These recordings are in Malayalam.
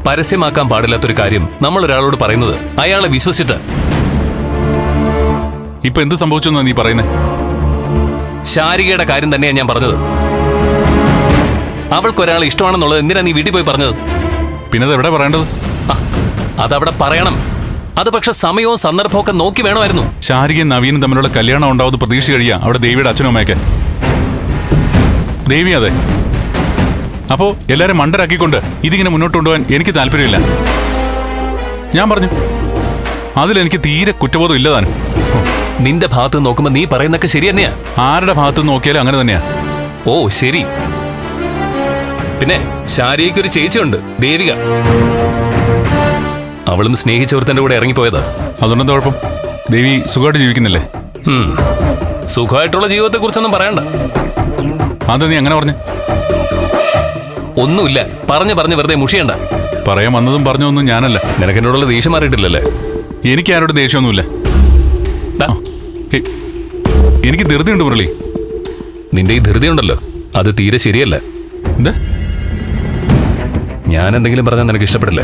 പരസ്യമാക്കാൻ പാടില്ലാത്തൊരു കാര്യം നമ്മൾ ഒരാളോട് പറയുന്നത് അയാളെ വിശ്വസിച്ചിട്ട്. ഇപ്പൊ എന്ത് സംഭവിച്ചെന്നാ നീ പറയുന്നേ? ശാരികയുടെ കാര്യം തന്നെയാണ് ഞാൻ പറഞ്ഞത്. അവൾക്കൊരാളെ ഇഷ്ടമാണെന്നുള്ളത് എന്തിനാ നീ വീട്ടിൽ പോയി പറഞ്ഞത്? പിന്നെ അത് എവിടെ പറയേണ്ടത്? അതവിടെ പറയണം. അത് പക്ഷെ സമയവും സന്ദർഭവും ഒക്കെ നോക്കി വേണമായിരുന്നു. ശാരികയും നവീനും തമ്മിലുള്ള കല്യാണം ഉണ്ടാവുന്നത് പ്രതീക്ഷ കഴിയാ അവിടെ ദേവിയുടെ അച്ഛനും അമ്മയൊക്കെ. ദേവി അതെ. അപ്പോ എല്ലാരും മണ്ടരാക്കിക്കൊണ്ട് ഇതിങ്ങനെ മുന്നോട്ട് കൊണ്ടുപോകാൻ എനിക്ക് താല്പര്യമില്ല. ഞാൻ പറഞ്ഞു അതിലെനിക്ക് തീരെ കുറ്റബോധം ഇല്ലതാനും. നിന്റെ ഭാഗത്ത് നോക്കുമ്പോ നീ പറയുന്നൊക്കെ ശരി തന്നെയാ. ആരുടെ ഭാഗത്ത് നോക്കിയാലും അങ്ങനെ തന്നെയാ. ഓ ശരി. പിന്നെ ശാരികയ്ക്കൊരു ചേച്ചിയുണ്ട്, ദേവിക. അവളും സ്നേഹിച്ചവരുടെ കൂടെ ഇറങ്ങിപ്പോയതാ. അതുകൊണ്ടെന്താ കുഴപ്പം? ദേവി സുഖമായിട്ട് ജീവിക്കുന്നില്ലേ? സുഖമായിട്ടുള്ള ജീവിതത്തെ കുറിച്ചൊന്നും പറയണ്ട. അത് നീ അങ്ങനെ പറഞ്ഞു? ഒന്നുമില്ല, പറഞ്ഞു വെറുതെ മുഷിയണ്ട. പറയാൻ വന്നതും പറഞ്ഞൊന്നും ഞാനല്ല. നിനക്കെന്നോടുള്ള ദേഷ്യം മാറിയിട്ടില്ലല്ലേ? എനിക്ക് ആരോട് ദേഷ്യമൊന്നുമില്ല. എനിക്ക് ധൃതിയുണ്ട് മുരളി. നിന്റെ ഈ ധൃതിയുണ്ടല്ലോ, അത് തീരെ ശരിയല്ല. എന്താ? ഞാൻ എന്തെങ്കിലും പറഞ്ഞാൽ നിനക്ക് ഇഷ്ടപ്പെടില്ല.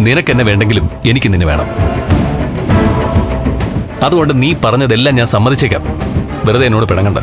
നിനക്കെന്നെ വേണ്ടെങ്കിലും എനിക്ക് നിന്നെ വേണം. അതുകൊണ്ട് നീ പറഞ്ഞതെല്ലാം ഞാൻ സമ്മതിച്ചേക്കാം. വെറുതെ എന്നോട് പിണങ്ങണ്ട.